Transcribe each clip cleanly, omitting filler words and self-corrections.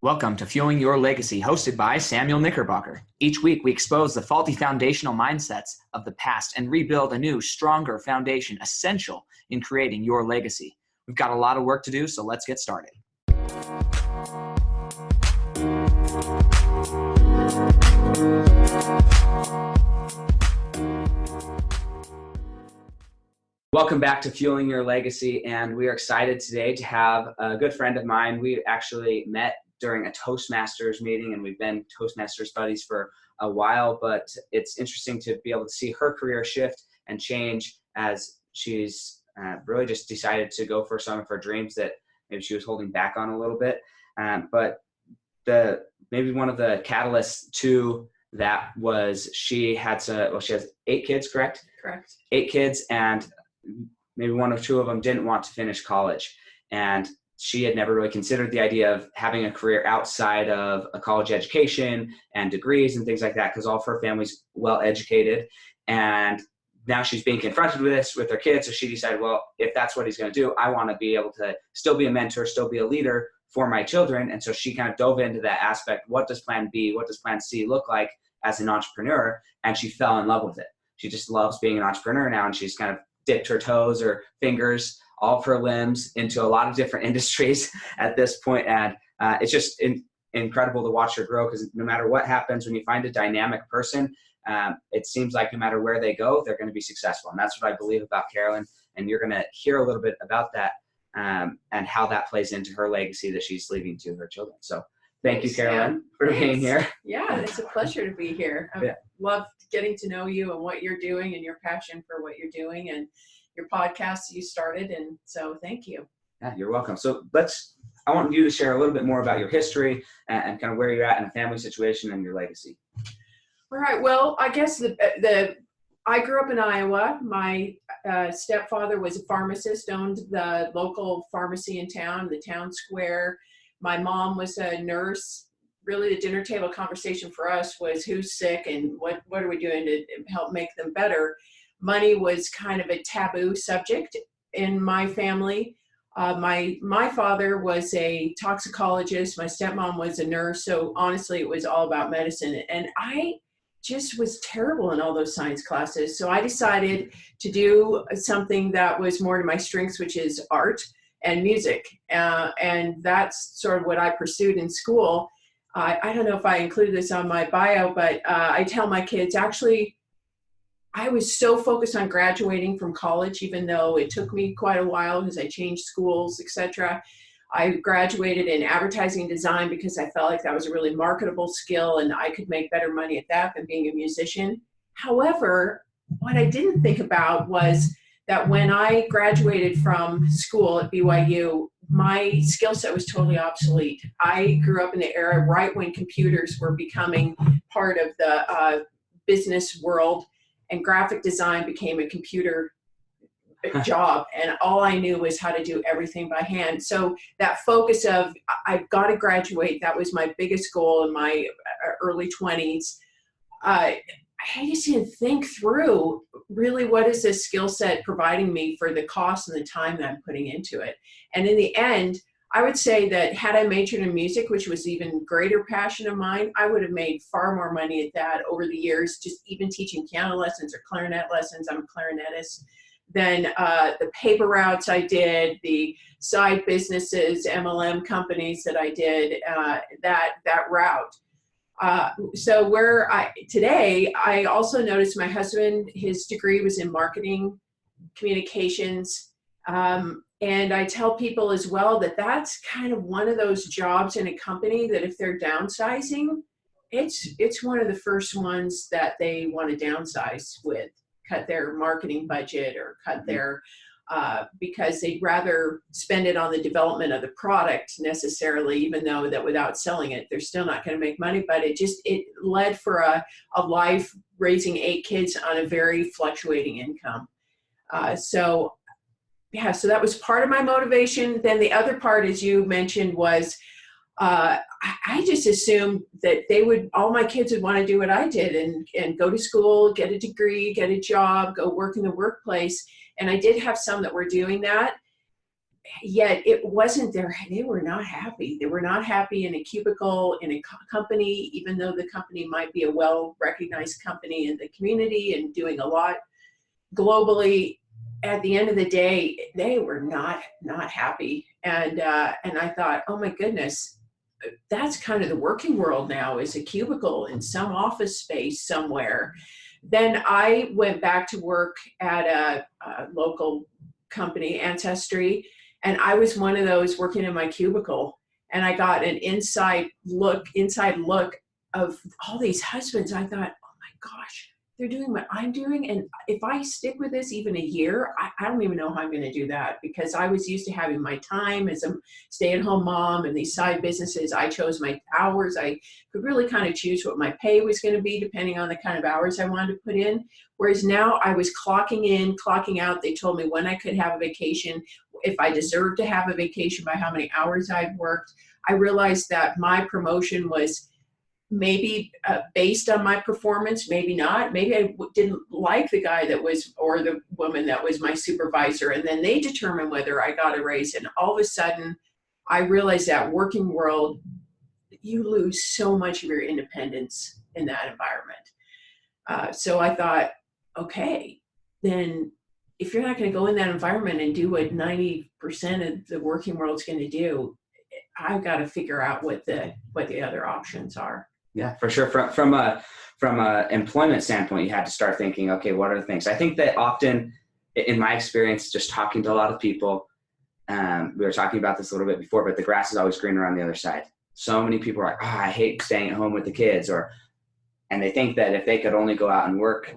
Welcome to Fueling Your Legacy, hosted by Samuel Knickerbocker. Each week, we expose the faulty foundational mindsets of the past and rebuild a new, stronger foundation essential in creating your legacy. We've got a lot of work to do, so let's get started. Welcome back to Fueling Your Legacy, and we are excited today to have a good friend of mine. We actually met during a Toastmasters meeting, and we've been Toastmasters buddies for a while, but it's interesting to be able to see her career shift and change as she's really just decided to go for some of her dreams that maybe she was holding back on a little bit. But maybe one of the catalysts to that was she has 8 kids, correct? Correct. 8 kids, and maybe 1 or 2 of them didn't want to finish college. And she had never really considered the idea of having a career outside of a college education and degrees and things like that, because all of her family's well educated. And now she's being confronted with this with her kids. So she decided, well, if that's what he's going to do, I want to be able to still be a mentor, still be a leader for my children. And so she kind of dove into that aspect. What does plan B, what does plan C look like as an entrepreneur? And she fell in love with it. She just loves being an entrepreneur now. And she's kind of dipped her toes or fingers, all of her limbs into a lot of different industries at this point. And it's just incredible to watch her grow, because no matter what happens, when you find a dynamic person, it seems like no matter where they go, they're going to be successful. And that's what I believe about Carolyn. And you're going to hear a little bit about that and how that plays into her legacy that she's leaving to her children. So thank you, Carolyn, for being here. Yeah, it's a pleasure to be here. I love getting to know you and what you're doing and your passion for what you're doing and your podcast you started. And so thank you. Yeah, you're welcome. So I want you to share a little bit more about your history and kind of where you're at in a family situation and your legacy. All right. Well, I guess I grew up in Iowa. My stepfather was a pharmacist, owned the local pharmacy in town, the town square. My mom was a nurse. Really, the dinner table conversation for us was who's sick and what are we doing to help make them better. Money was kind of a taboo subject in my family. My father was a toxicologist. My stepmom was a nurse. So honestly, it was all about medicine. And I just was terrible in all those science classes. So I decided to do something that was more to my strengths, which is art and music. And that's sort of what I pursued in school. I don't know if I included this on my bio, but I tell my kids, actually, I was so focused on graduating from college, even though it took me quite a while because I changed schools, etc. I graduated in advertising and design because I felt like that was a really marketable skill and I could make better money at that than being a musician. However, what I didn't think about was that when I graduated from school at BYU, my skill set was totally obsolete. I grew up in the era right when computers were becoming part of the business world, and graphic design became a computer job. And all I knew was how to do everything by hand. So that focus of I've got to graduate, that was my biggest goal in my early 20s. I just didn't think through really what is this skill set providing me for the cost and the time that I'm putting into it. And in the end, I would say that had I majored in music, which was even greater passion of mine, I would have made far more money at that over the years, just even teaching piano lessons or clarinet lessons. I'm a clarinetist. Then the paper routes I did, the side businesses, MLM companies that I did, that route. So today, I also noticed my husband, his degree was in marketing, communications, and I tell people as well that that's kind of one of those jobs in a company that if they're downsizing, it's one of the first ones that they want to downsize with, cut their marketing budget or cut their because they'd rather spend it on the development of the product necessarily, even though that without selling it, they're still not going to make money. But it led for a life raising 8 kids on a very fluctuating income. So that was part of my motivation. Then the other part, as you mentioned, was I just assumed that all my kids would want to do what I did and go to school, get a degree, get a job, go work in the workplace. And I did have some that were doing that. yet it wasn't their, they were not happy. They were not happy in a cubicle in a company, even though the company might be a well-recognized company in the community and doing a lot globally. At the end of the day, they were not happy. And I thought, oh my goodness, that's kind of the working world now, is a cubicle in some office space somewhere. Then I went back to work at a local company, Ancestry, and I was one of those working in my cubicle, and I got an inside look of all these husbands. I thought, oh my gosh, they're doing what I'm doing. And if I stick with this even a year, I don't even know how I'm going to do that, because I was used to having my time as a stay-at-home mom and these side businesses. I chose my hours. I could really kind of choose what my pay was going to be depending on the kind of hours I wanted to put in. Whereas now I was clocking in, clocking out. They told me when I could have a vacation, if I deserved to have a vacation by how many hours I'd worked. I realized that my promotion was maybe based on my performance, maybe not. Maybe I didn't like the guy that was, or the woman that was my supervisor, and then they determined whether I got a raise. And all of a sudden, I realized that working world, you lose so much of your independence in that environment. So I thought, okay, then if you're not going to go in that environment and do what 90% of the working world's going to do, I've got to figure out what the other options are. Yeah, for sure. From a employment standpoint, you had to start thinking, okay, what are the things? I think that often, in my experience, just talking to a lot of people, we were talking about this a little bit before, but the grass is always greener on the other side. So many people are like, oh, I hate staying at home with the kids, and they think that if they could only go out and work,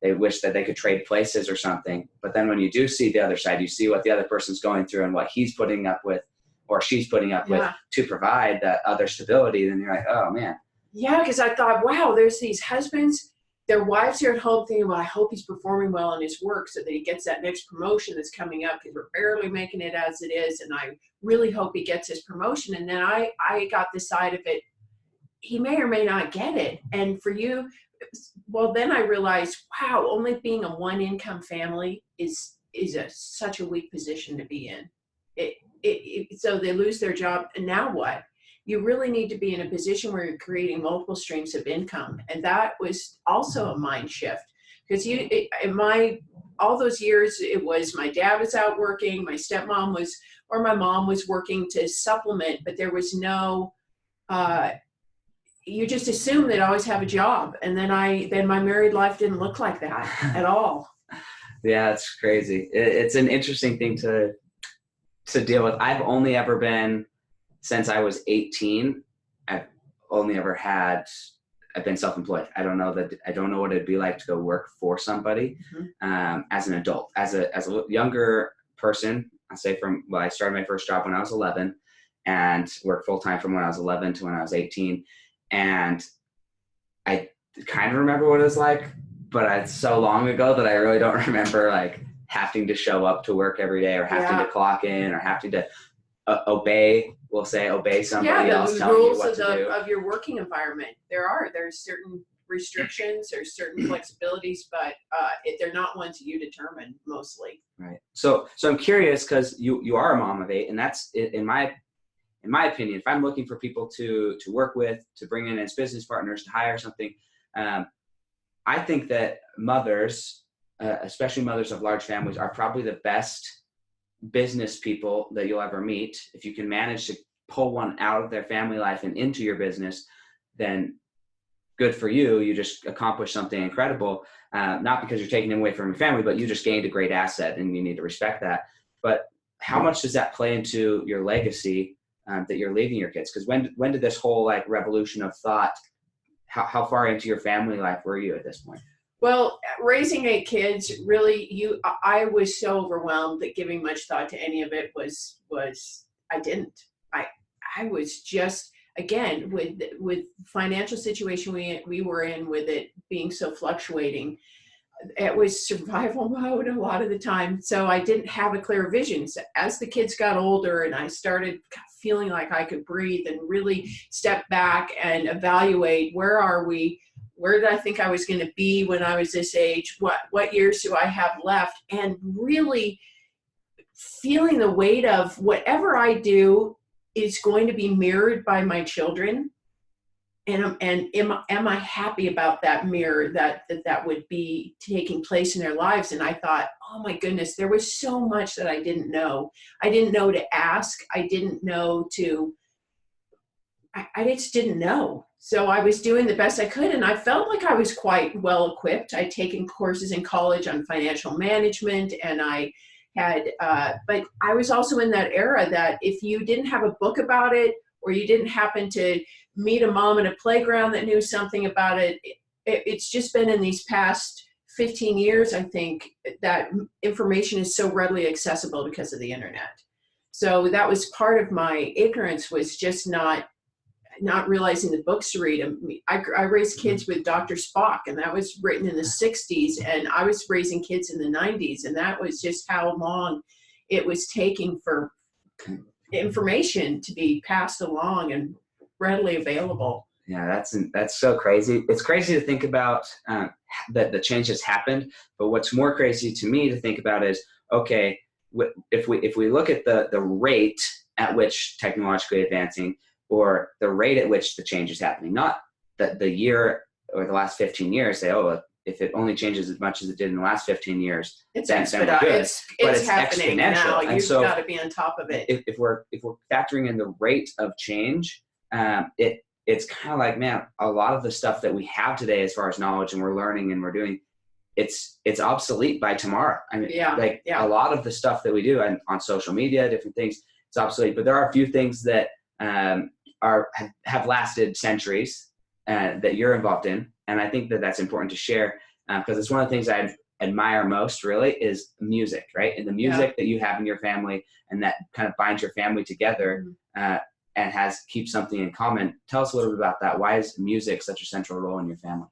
they wish that they could trade places or something. But then when you do see the other side, you see what the other person's going through and what he's putting up with, or she's putting up with, to provide that other stability. Then you're like, oh man. Yeah, because I thought, wow, there's these husbands, their wives are at home thinking, well, I hope he's performing well in his work so that he gets that next promotion that's coming up, because we're barely making it as it is. And I really hope he gets his promotion. And then I got the side of it, he may or may not get it. And for you, well, then I realized, wow, only being a one income family is such a weak position to be in. So they lose their job, and now what? You really need to be in a position where you're creating multiple streams of income. And that was also a mind shift, because all those years, it was my dad was out working, my stepmom was, or my mom was working to supplement, but there was no, you just assume they'd always have a job. And then my married life didn't look like that at all. Yeah, it's crazy. It's an interesting thing to deal with. I've only ever been, since I was 18, I've been self-employed. I don't know what it'd be like to go work for somebody, as an adult. As a younger person, I started my first job when I was 11 and worked full-time from when I was 11 to when I was 18. And I kind of remember what it was like, but it's so long ago that I really don't remember like having to show up to work every day, or having to clock in, or having to obey somebody else telling you what to do. Of your working environment. There's certain restrictions, there's certain flexibilities, but they're not ones you determine mostly. Right. So I'm curious, because you are a mom of 8, and that's in my opinion, if I'm looking for people to work with, to bring in as business partners, to hire something, I think that mothers, especially mothers of large families, are probably the best business people that you'll ever meet. If you can manage to pull one out of their family life and into your business, then good for you. You just accomplished something incredible. Not because you're taking them away from your family, but you just gained a great asset, and you need to respect that. But how much does that play into your legacy that you're leaving your kids? Because when did this whole like revolution of thought, how far into your family life were you at this point? Well, raising 8 kids, really, I was so overwhelmed that giving much thought to any of it I didn't. I was just, again, with financial situation we were in, with it being so fluctuating, it was survival mode a lot of the time. So I didn't have a clear vision. So as the kids got older and I started feeling like I could breathe and really step back and evaluate, where are we? Where did I think I was going to be when I was this age? What years do I have left? And really feeling the weight of whatever I do is going to be mirrored by my children. And am I happy about that mirror that would be taking place in their lives? And I thought, oh my goodness, there was so much that I didn't know. I didn't know to ask. I didn't know to, I just didn't know. So I was doing the best I could, and I felt like I was quite well equipped. I'd taken courses in college on financial management, and I had, but I was also in that era that if you didn't have a book about it, or you didn't happen to meet a mom at a playground that knew something about it, it's just been in these past 15 years, I think, that information is so readily accessible because of the internet. So that was part of my ignorance, was just not realizing the books to read. I raised kids with Dr. Spock, and that was written in the 60s, and I was raising kids in the 90s, and that was just how long it was taking for information to be passed along and readily available. Yeah, that's so crazy. It's crazy to think about that the change has happened, but what's more crazy to me to think about is, okay, if we look at the rate at which technologically advancing, or the rate at which the change is happening, not the year or the last 15 years, say, oh, if it only changes as much as it did in the last 15 years, it's then we're good. It's happening exponential. now. And You've so got to be on top of it. If we're factoring in the rate of change, it's kind of like, man, a lot of the stuff that we have today as far as knowledge and we're learning and we're doing, it's obsolete by tomorrow. I mean, a lot of the stuff that we do on social media, different things, it's obsolete. But there are a few things that have lasted centuries that you're involved in, and I think that that's important to share, because it's one of the things I admire most, really, is music, right? And the music that you have in your family, and that kind of binds your family together, and keeps something in common. Tell us a little bit about that. Why is music such a central role in your family?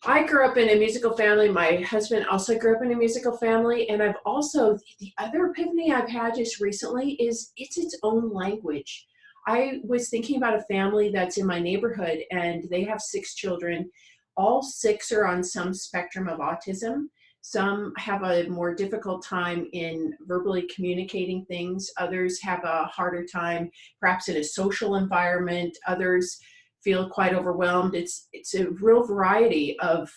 I grew up in a musical family. My husband also grew up in a musical family. And I've also, the other epiphany I've had just recently is it's its own language. I was thinking about a family that's in my neighborhood, and they have 6 children. All 6 are on some spectrum of autism. Some have a more difficult time in verbally communicating things. Others have a harder time, perhaps in a social environment. Others feel quite overwhelmed. It's a real variety of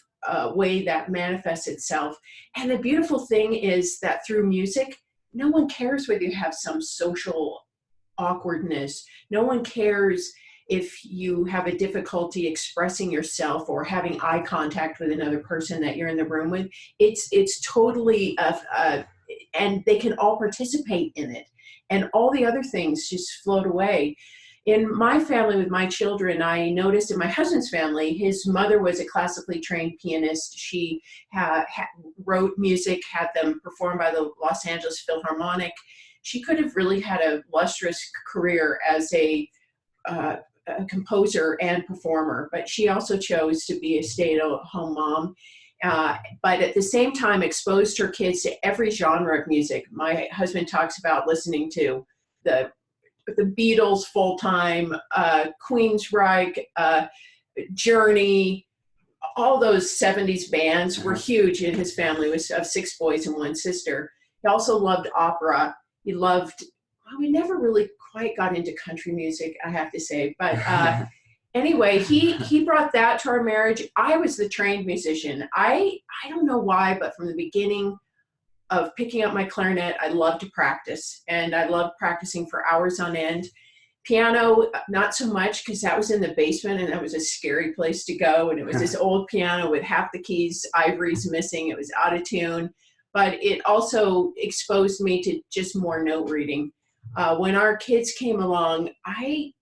way that manifests itself. And the beautiful thing is that through music, no one cares whether you have some social awkwardness. No one cares if you have a difficulty expressing yourself or having eye contact with another person that you're in the room with. It's totally, and they can all participate in it. And all the other things just float away. In my family with my children, I noticed in my husband's family, his mother was a classically trained pianist. She wrote music, had them performed by the Los Angeles Philharmonic. She could have really had a lustrous career as a composer and performer, but she also chose to be a stay-at-home mom. But at the same time exposed her kids to every genre of music. My husband talks about listening to the Beatles full-time, Queensryche, Journey, all those 70s bands were huge in his family, of 6 boys and 1 sister. He also loved opera. He loved, well, we never really quite got into country music, I have to say. But anyway, he brought that to our marriage. I was the trained musician. I don't know why, but from the beginning of picking up my clarinet, I loved to practice. And I loved practicing for hours on end. Piano, not so much, because that was in the basement and that was a scary place to go. And it was this old piano with half the keys, ivories missing. It was out of tune. But it also exposed me to just more note reading. When our kids came along, I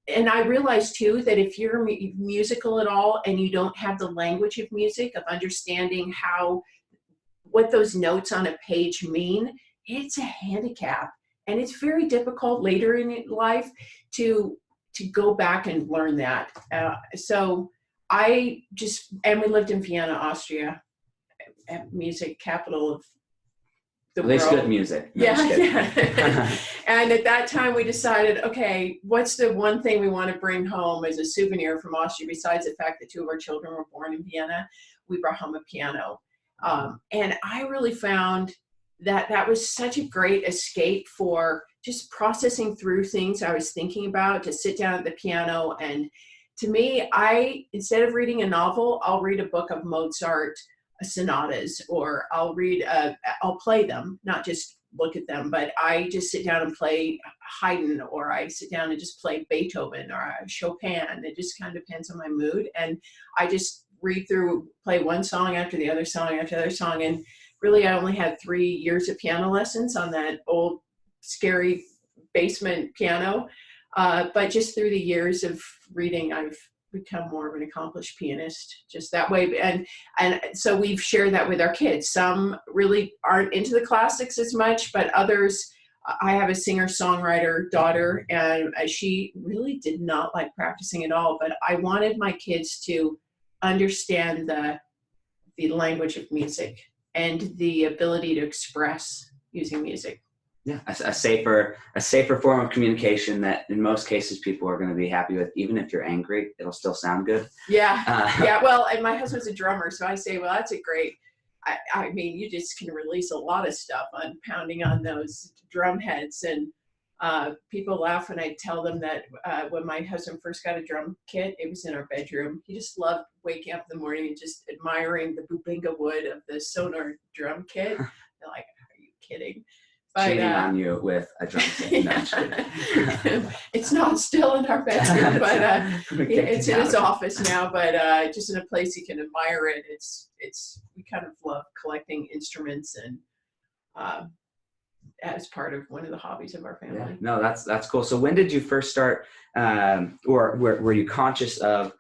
realized too that if you're musical at all and you don't have the language of music, of understanding what those notes on a page mean, it's a handicap. And it's very difficult later in life to go back and learn that. So we lived in Vienna, Austria, music capital of the At least world. good music. No, Yeah. And at that time we decided, okay, what's the one thing we want to bring home as a souvenir from Austria, besides the fact that 2 of our children were born in Vienna? We brought home a piano. And I really found that was such a great escape for just processing through things I was thinking about, to sit down at the piano. And to me, instead of reading a novel, I'll read a book of Mozart sonatas, or I'll play them, not just look at them, but I just sit down and play Haydn, or I sit down and just play Beethoven or Chopin. It just kind of depends on my mood. And I just play one song after the other song after the other song. And really, I only had 3 years of piano lessons on that old, scary basement piano. But just through the years of reading, I've become more of an accomplished pianist just that way. And so we've shared that with our kids. Some really aren't into the classics as much, but others, I have a singer-songwriter daughter, and she really did not like practicing at all. But I wanted my kids to understand the language of music and the ability to express using music. Yeah, a safer form of communication that in most cases people are going to be happy with. Even if you're angry, it'll still sound good. Yeah, yeah. Well, and my husband's a drummer, so I say, well, that's a great. I mean, you just can release a lot of stuff on pounding on those drum heads, and people laugh when I tell them that when my husband first got a drum kit, it was in our bedroom. He just loved waking up in the morning and just admiring the bubinga wood of the Sonar drum kit. They're like, "Are you kidding?" Cheating on you with a drum kit. No, it's not still in our bedroom, but it's in his office now. But just in a place you can admire it. We kind of love collecting instruments, and as part of one of the hobbies of our family. Yeah. No, that's cool. So when did you first start, or were you conscious of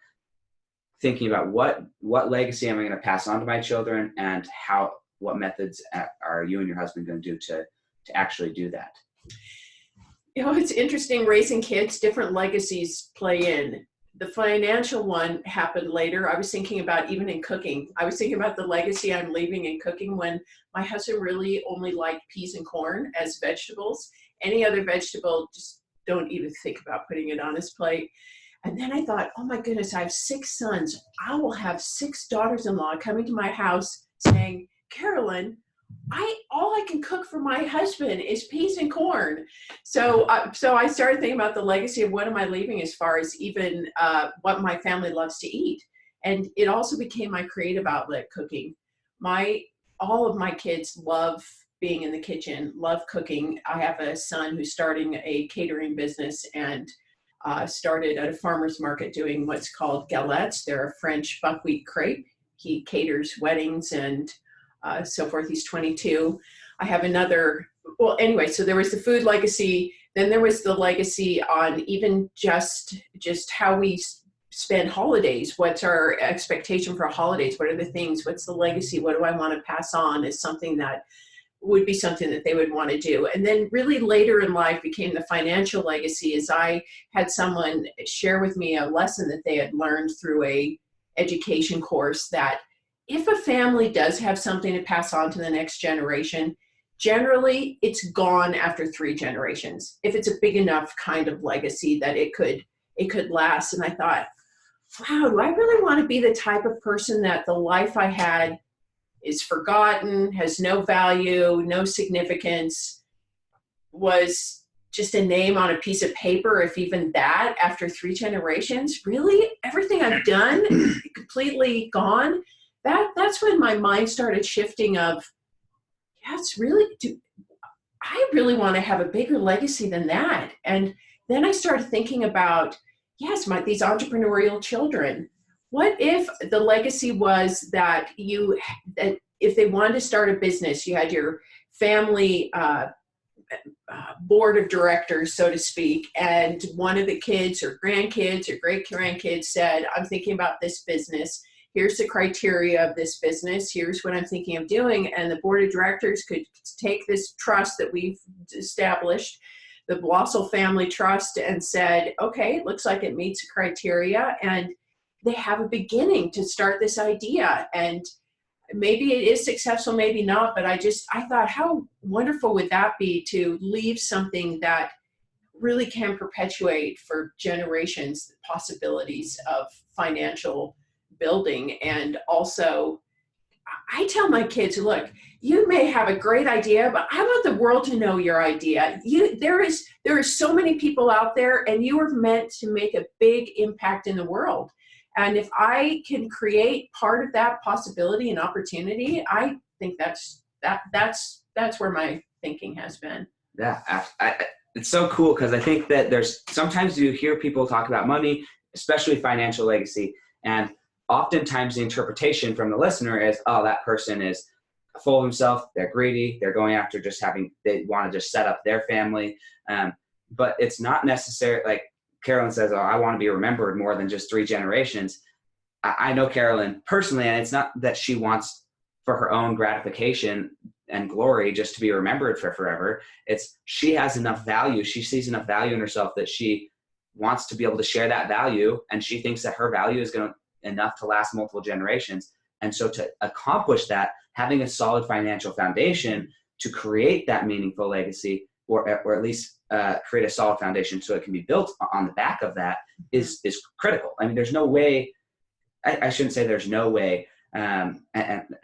thinking about what legacy am I going to pass on to my children, and what methods are you and your husband going to do to actually do that? You know, it's interesting, raising kids, different legacies play in. The financial one happened later. I was thinking about, even in cooking, I was thinking about the legacy I'm leaving in cooking, when my husband really only liked peas and corn as vegetables. Any other vegetable, just don't even think about putting it on his plate. And then I thought, oh my goodness, I have 6 sons. I will have 6 daughters-in-law coming to my house saying, Carolyn, all I can cook for my husband is peas and corn. So I started thinking about the legacy of what am I leaving, as far as even what my family loves to eat. And it also became my creative outlet, cooking. All of my kids love being in the kitchen, love cooking. I have a son who's starting a catering business, and started at a farmer's market doing what's called galettes. They're a French buckwheat crepe. He caters weddings and so forth. He's 22. I have another, well, anyway, so there was the food legacy. Then there was the legacy on even just how we spend holidays. What's our expectation for holidays? What are the things? What's the legacy? What do I want to pass on as something that would be something that they would want to do? And then really later in life became the financial legacy, as I had someone share with me a lesson that they had learned through a education course, that if a family does have something to pass on to the next generation, generally it's gone after 3 generations, if it's a big enough kind of legacy that it could last. And I thought, wow, do I really want to be the type of person that the life I had is forgotten, has no value, no significance, was just a name on a piece of paper, if even that, after 3 generations? Really? Everything I've done, completely gone? That's when my mind started shifting of, yeah, I really want to have a bigger legacy than that. And then I started thinking about, yes, these entrepreneurial children. What if the legacy was that if they wanted to start a business, you had your family board of directors, so to speak, and one of the kids or grandkids or great grandkids said, I'm thinking about this business. Here's the criteria of this business. Here's what I'm thinking of doing. And the board of directors could take this trust that we've established, the Blosil Family Trust, and said, okay, it looks like it meets the criteria. And they have a beginning to start this idea. And maybe it is successful, maybe not. But I thought, how wonderful would that be to leave something that really can perpetuate for generations the possibilities of financial building. And also, I tell my kids, look, you may have a great idea, but I want the world to know your idea. There is so many people out there, and you are meant to make a big impact in the world. And if I can create part of that possibility and opportunity, I think that's where my thinking has been. Yeah, it's so cool, because I think that there's sometimes you hear people talk about money, especially financial legacy, and oftentimes the interpretation from the listener is, oh, that person is full of himself, they're greedy, they're going after they want to just set up their family. But it's not necessary. Like Carolyn says, oh, I want to be remembered more than just 3 generations. I know Carolyn personally, and it's not that she wants for her own gratification and glory just to be remembered for forever. It's she has enough value. She sees enough value in herself that she wants to be able to share that value, and she thinks that her value is enough to last multiple generations. And so to accomplish that, having a solid financial foundation to create that meaningful legacy, or at least create a solid foundation so it can be built on the back of that, is critical. I mean, there's no way, I shouldn't say there's no way, and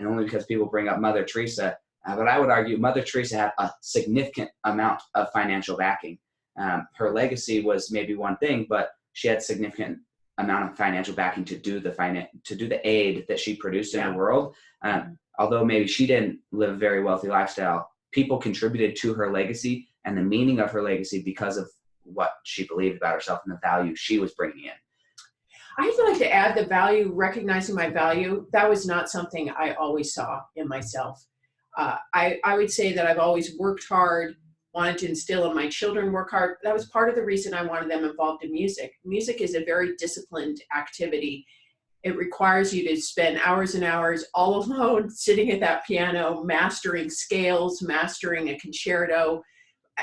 only because people bring up Mother Teresa, but I would argue Mother Teresa had a significant amount of financial backing. Her legacy was maybe one thing, but she had significant amount of financial backing to do the aid that she produced in the world. Although maybe she didn't live a very wealthy lifestyle, people contributed to her legacy and the meaning of her legacy because of what she believed about herself and the value she was bringing in. I'd like to add the value, recognizing my value. That was not something I always saw in myself. I would say that I've always worked hard, wanted to instill in my children work hard. That was part of the reason I wanted them involved in music. Music is a very disciplined activity. It requires you to spend hours and hours all alone sitting at that piano, mastering scales, mastering a concerto.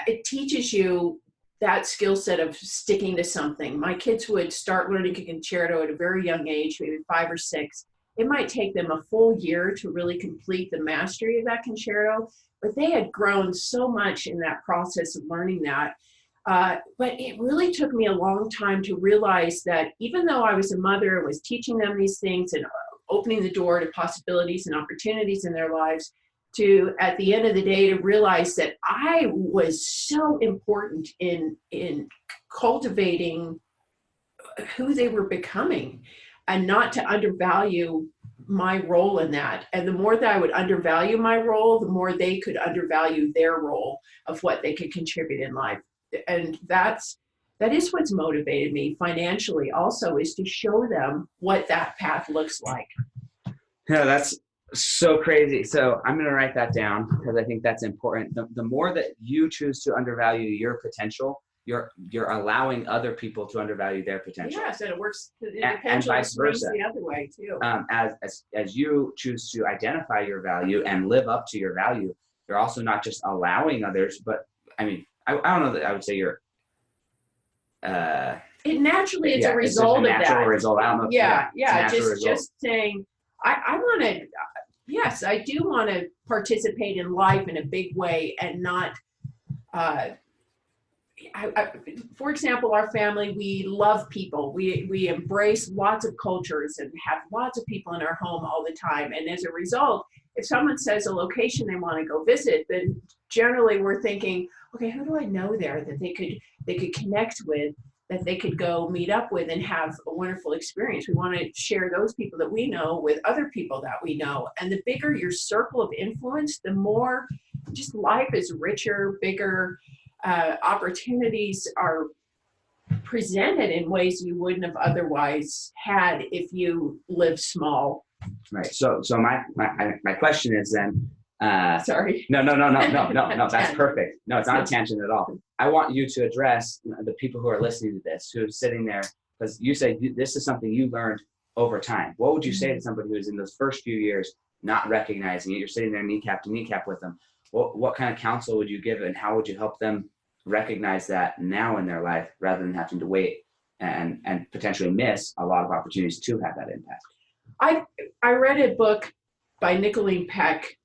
It teaches you that skill set of sticking to something. My kids would start learning a concerto at a very young age, maybe 5 or 6. It might take them a full year to really complete the mastery of that concerto, but they had grown so much in that process of learning that. But it really took me a long time to realize that even though I was a mother and was teaching them these things and opening the door to possibilities and opportunities in their lives, to, at the end of the day, to realize that I was so important in cultivating who they were becoming, and not to undervalue my role in that. And the more that I would undervalue my role, the more they could undervalue their role of what they could contribute in life. And that is what's motivated me financially also, is to show them what that path looks like. Yeah, that's so crazy. So I'm going to write that down, because I think that's important. The more that you choose to undervalue your potential, you're allowing other people to undervalue their potential. Yes, and it works. And vice versa. The other way too. As you choose to identify your value and live up to your value, you're also not just allowing others, but I mean, I don't know that I would say you're. It naturally is a result of that. It's a natural result. I don't know. Yeah. Just saying, I want to. Yes, I do want to participate in life in a big way, and not. For example, our family, we love people. We embrace lots of cultures and have lots of people in our home all the time. And as a result, if someone says a location they want to go visit, then generally we're thinking, okay, who do I know there that they could connect with, that they could go meet up with and have a wonderful experience. We want to share those people that we know with other people that we know. And the bigger your circle of influence, the more just life is richer, bigger. Opportunities are presented in ways you wouldn't have otherwise had if you live small. Right. So my question is then. Sorry. No. That's perfect. No, it's not a tangent at all. I want you to address the people who are listening to this, who are sitting there, because you say this is something you learned over time. What would you say to somebody who is in those first few years not recognizing it? You're sitting there kneecap to kneecap with them. What kind of counsel would you give, and how would you help them recognize that now in their life, rather than having to wait and potentially miss a lot of opportunities to have that impact? I read a book by Nicolene Peck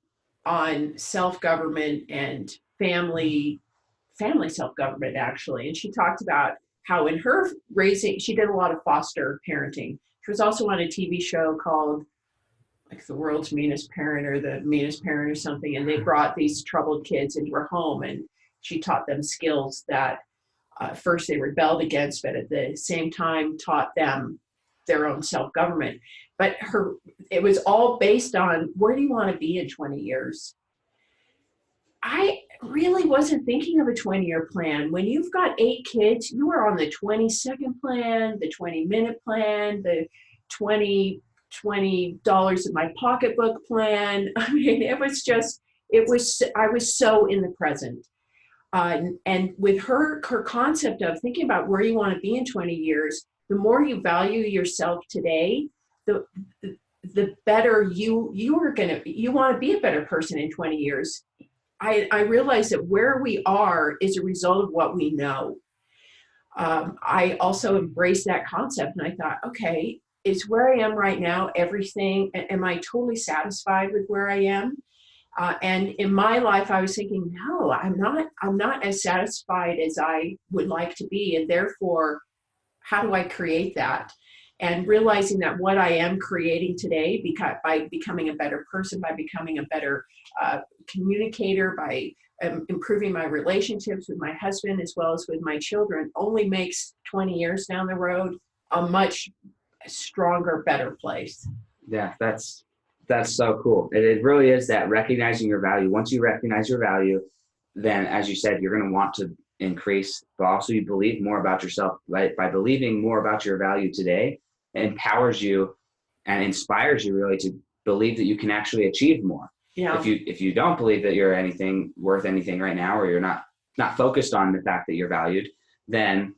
on self-government and family self-government, actually. And she talked about how in her raising, she did a lot of foster parenting. She was also on a TV show called like the world's meanest parent or the meanest parent or something. And they brought these troubled kids into her home, and she taught them skills that first they rebelled against, but at the same time taught them their own self-government. But it was all based on, where do you want to be in 20 years? I really wasn't thinking of a 20-year plan. When you've got 8 kids, you are on the 20-second plan, the 20-minute plan, the $20 in my pocketbook plan. I mean, I was so in the present. And with her concept of thinking about where you want to be in 20 years, the more you value yourself today, the better you want to be a better person in 20 years. I realized that where we are is a result of what we know. I also embraced that concept, and I thought, okay, is where I am right now everything? Am I totally satisfied with where I am? And in my life, I was thinking, no, I'm not as satisfied as I would like to be, and therefore, how do I create that? And realizing that what I am creating today, by becoming a better person, by becoming a better communicator, by improving my relationships with my husband as well as with my children, only makes 20 years down the road a much stronger, better place. Yeah, that's so cool. It really is that recognizing your value. Once you recognize your value, then, as you said, you're going to want to increase, but also you believe more about yourself. Right? By believing more about your value today, it empowers you and inspires you really to believe that you can actually achieve more. Yeah. If you don't believe that you're worth anything right now, or you're not focused on the fact that you're valued, then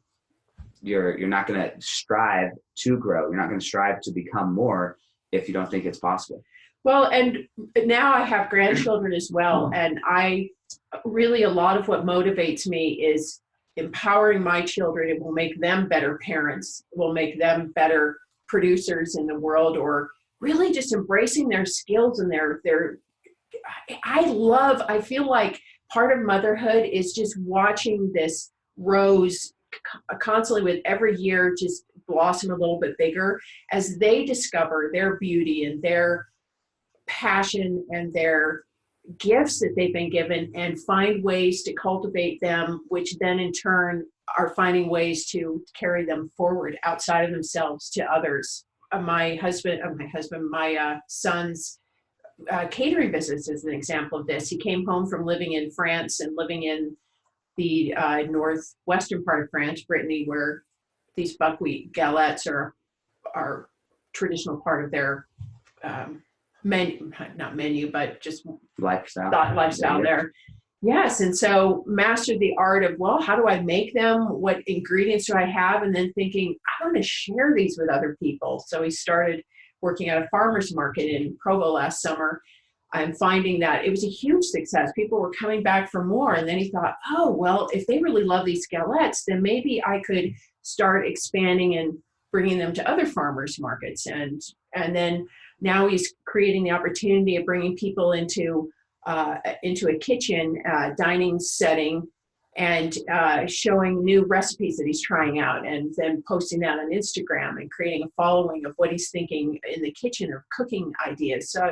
you're not going to strive to grow. You're not going to strive to become more if you don't think it's possible. Well, and now I have grandchildren as well. And a lot of what motivates me is empowering my children. It will make them better parents. It will make them better producers in the world, or really just embracing their skills and I feel like part of motherhood is just watching this rose constantly, with every year, just blossom a little bit bigger as they discover their beauty and their passion and their gifts that they've been given, and find ways to cultivate them, which then in turn are finding ways to carry them forward outside of themselves to others. My son's catering business is an example of this. He came home from living in France and living in the northwestern part of France, Brittany, where these buckwheat galettes are traditional part of their not menu, but just lifestyle there. Yes. And so mastered the art of, well, how do I make them? What ingredients do I have? And then thinking, I want to share these with other people. So he started working at a farmer's market in Provo last summer. I'm finding that it was a huge success. People were coming back for more. And then he thought, oh, well, if they really love these galettes, then maybe I could start expanding and bringing them to other farmers markets. And then now he's creating the opportunity of bringing people into a kitchen dining setting and showing new recipes that he's trying out, and then posting that on Instagram and creating a following of what he's thinking in the kitchen of cooking ideas. So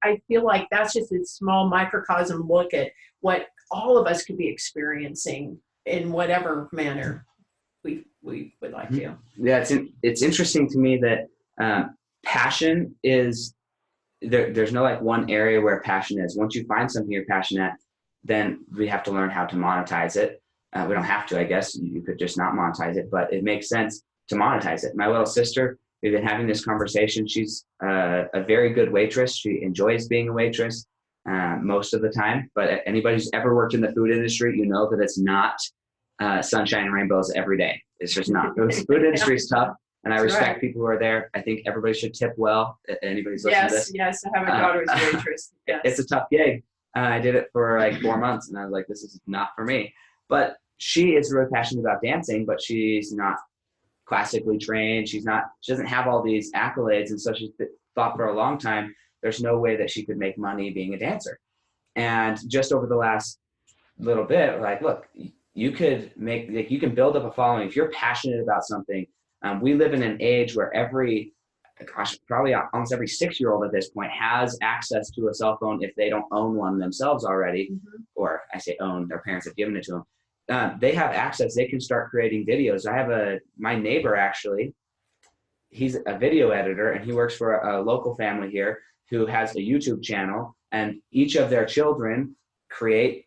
I feel like that's just a small microcosm look at what all of us could be experiencing in whatever manner we would like to. Yeah, it's interesting to me that passion is there's no like one area where passion is. Once you find something you're passionate at, then we have to learn how to monetize it. We don't have to, I guess. You could just not monetize it, but it makes sense to monetize it. My little sister, we've been having this conversation. She's a very good waitress. She enjoys being a waitress most of the time. But anybody who's ever worked in the food industry, you know that it's not sunshine and rainbows every day. It's just not. The food industry is tough. And I respect people who are there. I think everybody should tip well. Anybody's listening to this. Yes, I have a daughter who's a waitress. Yes. It's a tough gig. I did it for like 4 months, and I was like, this is not for me. But she is really passionate about dancing, but she's not classically trained. She doesn't have all these accolades. And so she thought for a long time, there's no way that she could make money being a dancer. And just over the last little bit, like, look, you can build up a following. If you're passionate about something, we live in an age where every gosh, probably almost every 6-year-old at this point has access to a cell phone if they don't own one themselves already, or I say own, their parents have given it to them. They have access. They can start creating videos. I have my neighbor actually, he's a video editor and he works for a local family here who has a YouTube channel, and each of their children create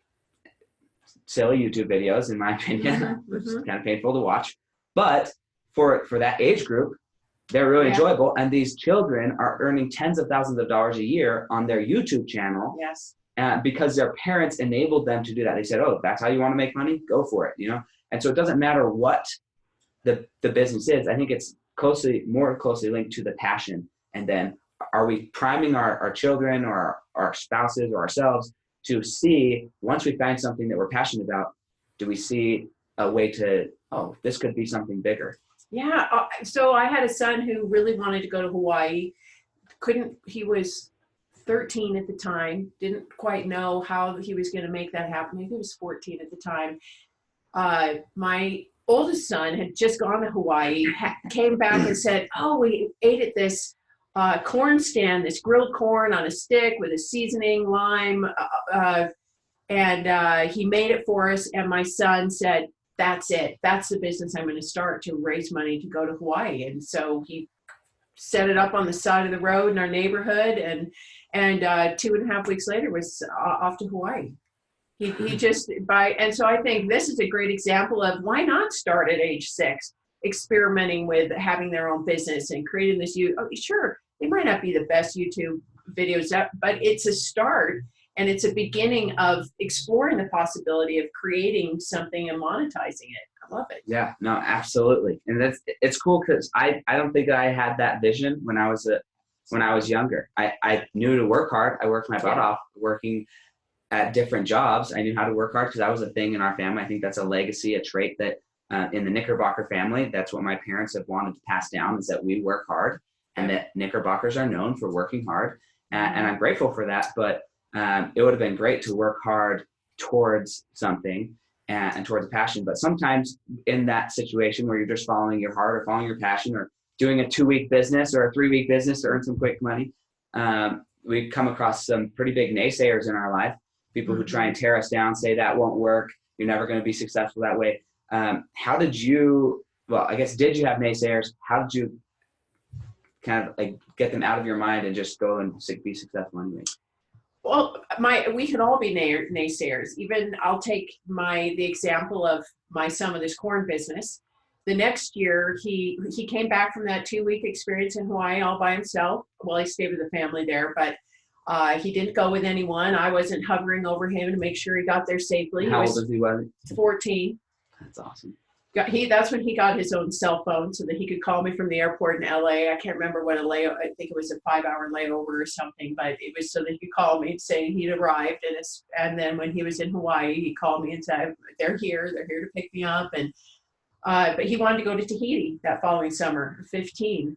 silly YouTube videos, in my opinion, which is kind of painful to watch. But for that age group, they're really enjoyable. And these children are earning tens of thousands of dollars a year on their YouTube channel. Yes. Because their parents enabled them to do that. They said, oh, that's how you want to make money? Go for it, you know? And so it doesn't matter what the business is. I think it's more closely linked to the passion. And then are we priming our children or our spouses or ourselves to see, once we find something that we're passionate about, do we see a way to, oh, this could be something bigger? Yeah. So I had a son who really wanted to go to Hawaii. He was 13 at the time, didn't quite know how he was going to make that happen. Maybe he was 14 at the time. My oldest son had just gone to Hawaii, came back and said, oh, we ate at this corn stand, this grilled corn on a stick with a seasoning, lime, and he made it for us. And my son said, that's it. That's the business I'm going to start to raise money to go to Hawaii. And so he set it up on the side of the road in our neighborhood, and 2.5 weeks later was off to Hawaii. He just and so I think this is a great example of why not start at age 6, experimenting with having their own business and creating this. Sure, it might not be the best YouTube videos, but it's a start, and it's a beginning of exploring the possibility of creating something and monetizing it. I love it. Yeah, no, absolutely. And it's cool because I don't think I had that vision when I was younger. I knew to work hard. I worked my butt off working at different jobs. I knew how to work hard because that was a thing in our family. I think that's a legacy, a trait that in the Knickerbocker family, that's what my parents have wanted to pass down, is that we work hard, and that Knickerbockers are known for working hard. And I'm grateful for that. But it would have been great to work hard towards something and towards a passion. But sometimes in that situation where you're just following your heart or following your passion or doing a 2-week business or a 3-week business to earn some quick money, we come across some pretty big naysayers in our life. People who try and tear us down, say that won't work, you're never going to be successful that way. How did you, well, I guess, did you have naysayers? How did you kind of like get them out of your mind and just go and be successful anyway? Well, we could all be naysayers. Even I'll take the example of my son with his corn business. The next year, he came back from that 2-week experience in Hawaii all by himself. Well, he stayed with the family there, but he didn't go with anyone. I wasn't hovering over him to make sure he got there safely. How old is he? 14. That's awesome. That's when he got his own cell phone so that he could call me from the airport in LA. I can't remember what I think it was a 5-hour layover or something, but it was so that he could call me saying he'd arrived. And then when he was in Hawaii, he called me and said, they're here to pick me up. And but he wanted to go to Tahiti that following summer, 15.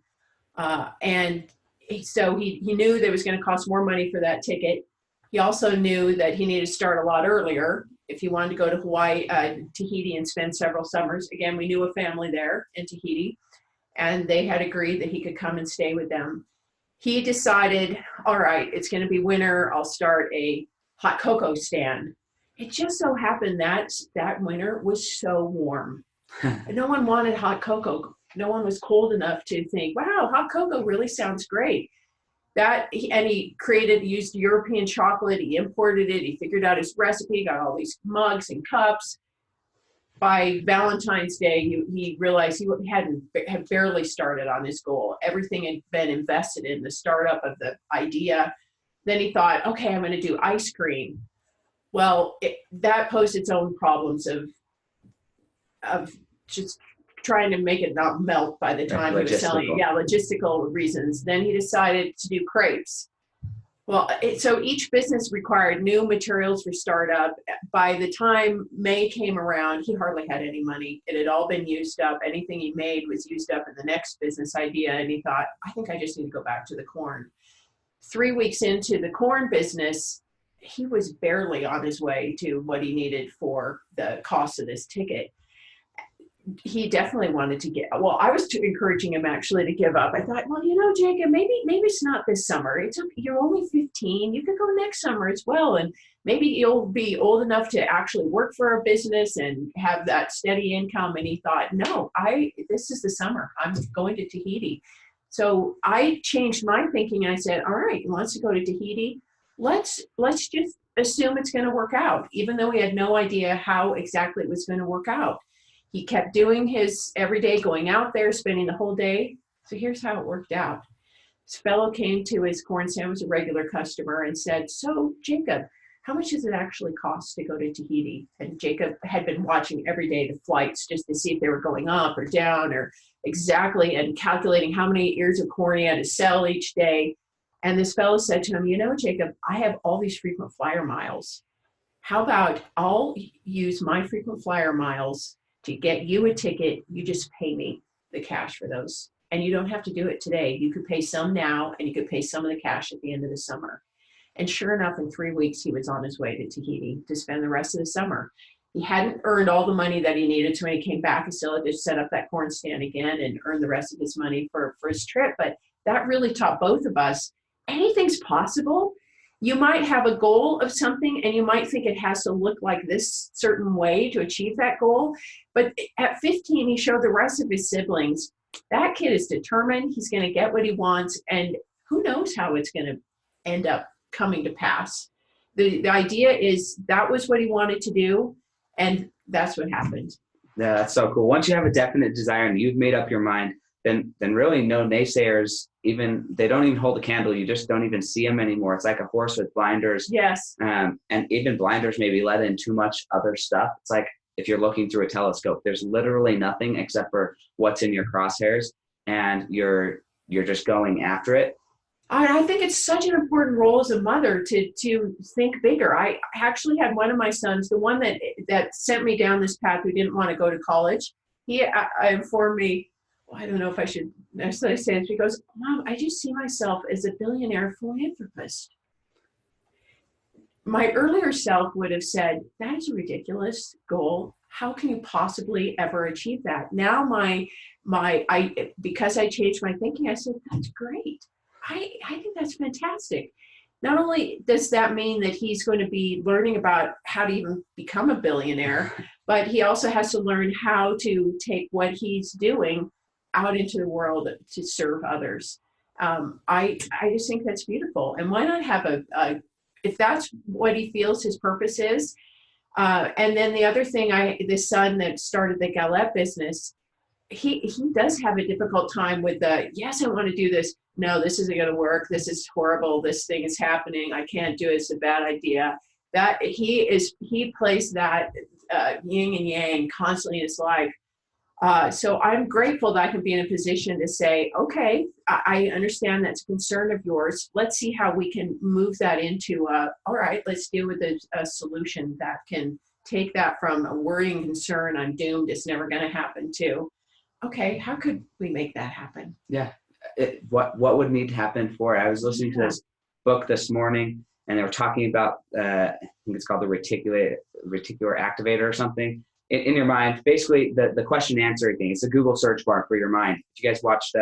So he knew that it was going to cost more money for that ticket. He also knew that he needed to start a lot earlier if he wanted to go to Hawaii, Tahiti, and spend several summers. Again, we knew a family there in Tahiti, and they had agreed that he could come and stay with them. He decided, all right, it's going to be winter. I'll start a hot cocoa stand. It just so happened that winter was so warm. No one wanted hot cocoa. No one was cold enough to think, wow, hot cocoa really sounds great. He used European chocolate. He imported it. He figured out his recipe, got all these mugs and cups. By Valentine's Day, he realized he had barely started on his goal. Everything had been invested in the startup of the idea. Then he thought, okay, I'm going to do ice cream. Well, that posed its own problems of just trying to make it not melt by the time he was selling it. Yeah, logistical reasons. Then he decided to do crepes. Well, so each business required new materials for startup. By the time May came around, he hardly had any money. It had all been used up. Anything he made was used up in the next business idea. And he thought, I think I just need to go back to the corn. 3 weeks into the corn business, he was barely on his way to what he needed for the cost of this ticket. he definitely wanted to get, well, I was encouraging him actually to give up. I thought, well, Jacob, maybe it's not this summer. You're only 15. You could go next summer as well. And maybe you'll be old enough to actually work for a business and have that steady income. And he thought, no, this is the summer. I'm going to Tahiti. So I changed my thinking. And I said, all right, he wants to go to Tahiti. Let's just assume it's going to work out, even though we had no idea how exactly it was going to work out. He kept doing his every day, going out there, spending the whole day. So here's how it worked out. This fellow came to his corn stand, was a regular customer, and said, so Jacob, how much does it actually cost to go to Tahiti? And Jacob had been watching every day the flights just to see if they were going up or down or exactly, and calculating how many ears of corn he had to sell each day. And this fellow said to him, Jacob, I have all these frequent flyer miles. How about I'll use my frequent flyer miles to get you a ticket. You just pay me the cash for those. And you don't have to do it today. You could pay some now, and you could pay some of the cash at the end of the summer. And sure enough, in 3 weeks, he was on his way to Tahiti to spend the rest of the summer. He hadn't earned all the money that he needed. So when he came back, he still had to set up that corn stand again and earn the rest of his money for his trip. But that really taught both of us, anything's possible. You might have a goal of something and you might think it has to look like this certain way to achieve that goal. But at 15, he showed the rest of his siblings, that kid is determined, he's going to get what he wants, and who knows how it's going to end up coming to pass. The idea is that was what he wanted to do, and that's what happened. Yeah, that's so cool. Once you have a definite desire and you've made up your mind, then really no naysayers, they don't even hold a candle. You just don't even see them anymore. It's like a horse with blinders. Yes. And even blinders maybe let in too much other stuff. It's like if you're looking through a telescope, there's literally nothing except for what's in your crosshairs, and you're just going after it. I think it's such an important role as a mother to think bigger. I actually had one of my sons, the one that sent me down this path, who didn't want to go to college. He informed me, I don't know if I should necessarily say this. He goes, Mom, I just see myself as a billionaire philanthropist. My earlier self would have said, that is a ridiculous goal. How can you possibly ever achieve that? Now because I changed my thinking, I said, that's great. I think that's fantastic. Not only does that mean that he's going to be learning about how to even become a billionaire, but he also has to learn how to take what he's doing out into the world to serve others. I just think that's beautiful. And why not have if that's what he feels his purpose is. And then the other thing, the son that started the Galette business, he does have a difficult time with yes, I want to do this. No, this isn't going to work. This is horrible. This thing is happening. I can't do it. It's a bad idea. That he plays that yin and yang constantly in his life. So I'm grateful that I can be in a position to say, okay, I understand that's a concern of yours. Let's see how we can move that into, all right, let's deal with a solution that can take that from a worrying concern, I'm doomed, it's never going to happen, to, okay, how could we make that happen? Yeah. What would need to happen for it? I was listening to this book this morning, and they were talking about, I think it's called the reticular activator or something. In your mind, basically the question and answer thing. It's a Google search bar for your mind. If you guys watched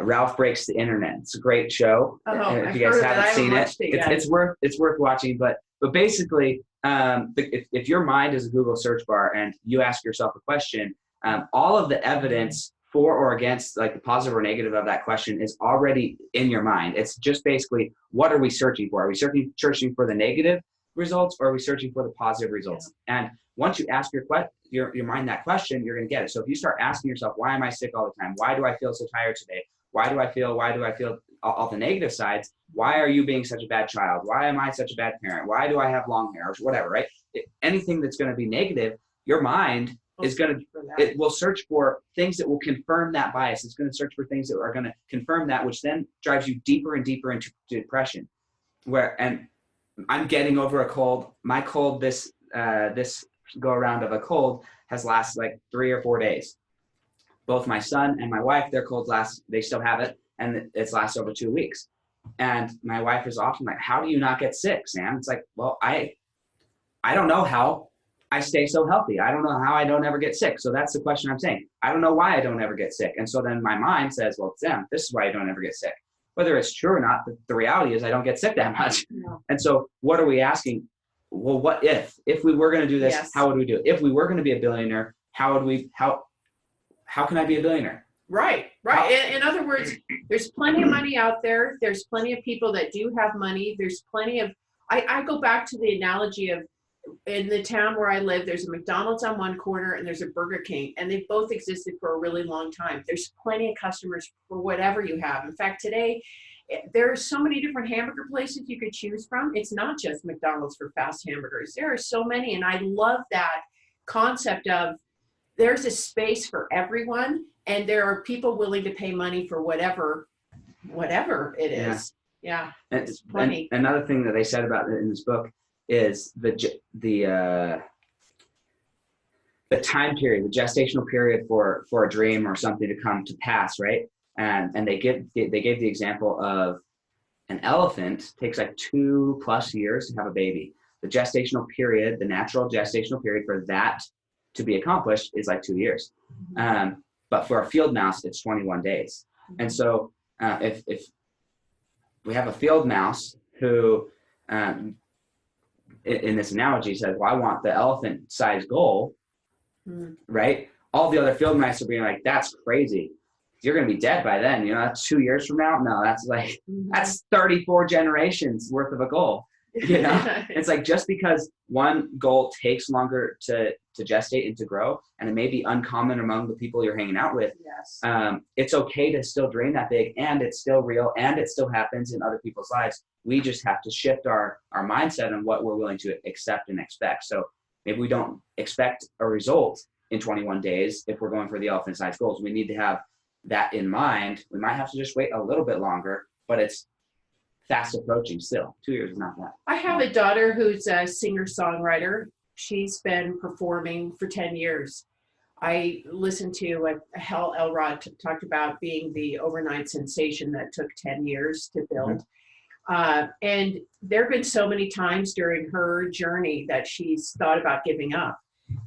Ralph Breaks the Internet, it's a great show. If you guys haven't seen it, it's worth watching. But basically, if your mind is a Google search bar and you ask yourself a question, all of the evidence for or against, like the positive or negative of that question, is already in your mind. It's just basically, what are we searching for? Are we searching for the negative results, or are we searching for the positive results? Yeah. And once you ask your mind that question, you're going to get it. So if you start asking yourself, why am I sick all the time? Why do I feel so tired today? Why do I feel all the negative sides? Why are you being such a bad child? Why am I such a bad parent? Why do I have long hair? Or whatever, right? Anything that's going to be negative, your mind it will search for things that will confirm that bias. It's going to search for things that are going to confirm that, which then drives you deeper and deeper into depression. And I'm getting over a cold. My cold, this go around of a cold, has lasted like 3 or 4 days. Both my son and my wife, their colds they still have it, and it's lasted over 2 weeks. And my wife is often like, how do you not get sick, Sam? It's like, well, I don't know how. I stay so healthy. I don't know how I don't ever get sick. So that's the question I'm saying. I don't know why I don't ever get sick. And so then my mind says, well, Sam, this is why I don't ever get sick. Whether it's true or not, the reality is I don't get sick that much. No. And so what are we asking? Well, what if we were going to do this, Yes. how would we do it? If we were going to be a billionaire, how can I be a billionaire? Right. In other words, there's plenty of money out there. There's plenty of people that do have money. There's plenty of, I go back to the analogy of, in the town where I live, there's a McDonald's on one corner and there's a Burger King, and they've both existed for a really long time. There's plenty of customers for whatever you have. In fact, today, there are so many different hamburger places you could choose from. It's not just McDonald's for fast hamburgers. There are so many, and I love that concept of there's a space for everyone, and there are people willing to pay money for whatever it is. Yeah, it's plenty. And another thing that they said about it in this book is the time period, the gestational period for a dream or something to come to pass, right? And they gave the example of an elephant takes like 2+ years to have a baby. The gestational period, the natural gestational period for that to be accomplished is like 2 years. But for a field mouse, it's 21 days. And so if we have a field mouse who, in this analogy, says, well, I want the elephant size goal, right? All the other field mice are being like, that's crazy. You're going to be dead by then. That's 2 years from now. No, that's like, that's 34 generations worth of a goal. It's like, just because one goal takes longer to gestate and to grow, and it may be uncommon among the people you're hanging out with. Yes. It's okay to still dream that big, and it's still real, and it still happens in other people's lives. We just have to shift our mindset on what we're willing to accept and expect. So maybe we don't expect a result in 21 days if we're going for the elephant size goals. We need to have that in mind. We might have to just wait a little bit longer, but it's fast approaching still. 2 years is not that. I have a daughter who's a singer-songwriter. She's been performing for 10 years. I listened to what Hal Elrod talked about being the overnight sensation that took 10 years to build. And there have been so many times during her journey that she's thought about giving up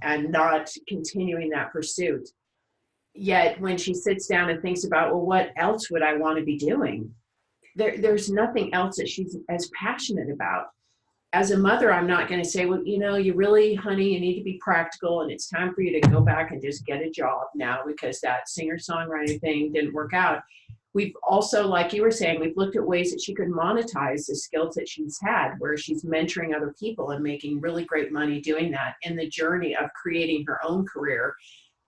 and not continuing that pursuit. Yet when she sits down and thinks about, well, what else would I want to be doing? There's nothing else that she's as passionate about. As a mother, I'm not going to say, well, you really, honey, you need to be practical, and it's time for you to go back and just get a job now because that singer-songwriter thing didn't work out. We've also, like you were saying, we've looked at ways that she could monetize the skills that she's had, where she's mentoring other people and making really great money doing that in the journey of creating her own career.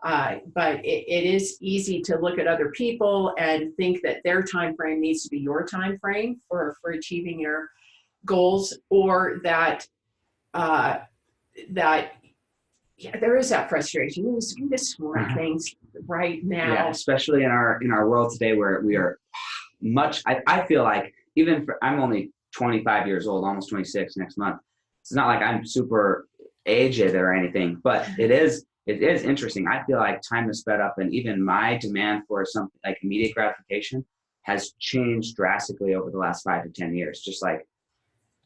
But it is easy to look at other people and think that their time frame needs to be your time frame for achieving your goals, or that there is that frustration. We just want things right now. Yeah, especially in our world today, where we are much. I feel like I'm only 25 years old, almost 26 next month. It's not like I'm super aged or anything, but it is interesting. I feel like time has sped up, and even my demand for something like immediate gratification has changed drastically over the last 5 to 10 years. Just like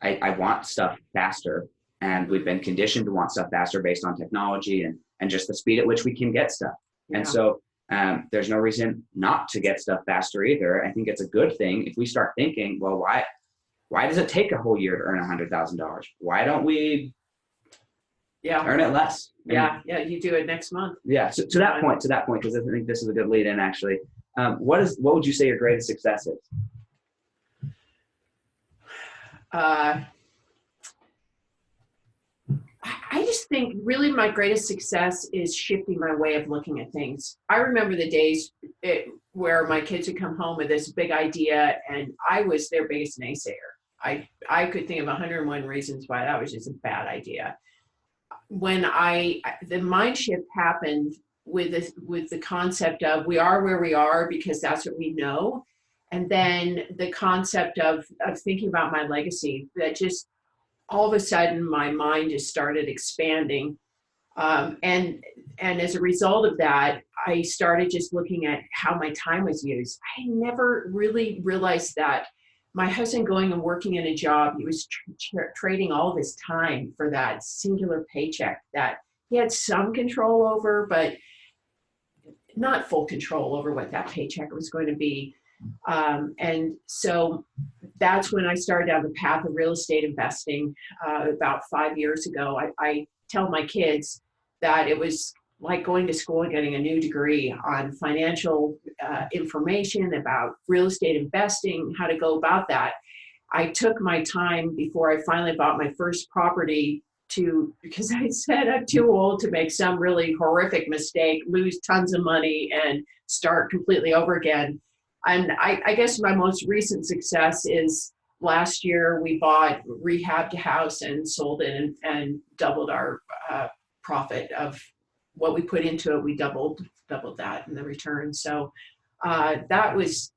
I want stuff faster, and we've been conditioned to want stuff faster based on technology and just the speed at which we can get stuff. Yeah. And so there's no reason not to get stuff faster either. I think it's a good thing if we start thinking, well, why does it take a whole year to earn $100,000? Why don't we earn it less? Yeah, you do it next month. Yeah, so to that point, because I think this is a good lead in actually. What would you say your greatest success is? I just think really my greatest success is shifting my way of looking at things. I remember the days where my kids would come home with this big idea, and I was their biggest naysayer. I could think of 101 reasons why that was just a bad idea. When the mind shift happened with the concept of we are where we are because that's what we know. And then the concept of thinking about my legacy, that just all of a sudden my mind just started expanding. And as a result of that, I started just looking at how my time was used. I never really realized that my husband going and working in a job, he was trading all of his time for that singular paycheck that he had some control over, but not full control over what that paycheck was going to be. And so that's when I started down the path of real estate investing about 5 years ago. I tell my kids that it was like going to school and getting a new degree on financial information about real estate investing, how to go about that. I took my time before I finally bought my first property because I said I'm too old to make some really horrific mistake, lose tons of money, and start completely over again. And I guess my most recent success is last year we rehabbed a house and sold it and doubled our profit of what we put into it. We doubled that in the return. So that was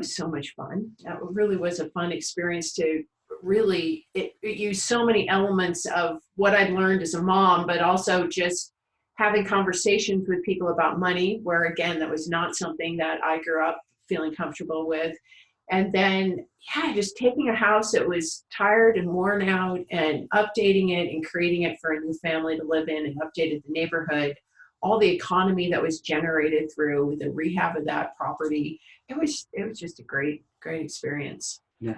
so much fun. That really was a fun experience to really it used so many elements of what I'd learned as a mom, but also just having conversations with people about money, where again, that was not something that I grew up feeling comfortable with. And then, just taking a house that was tired and worn out and updating it and creating it for a new family to live in, and updated the neighborhood, all the economy that was generated through the rehab of that property. It was just a great experience. Yeah,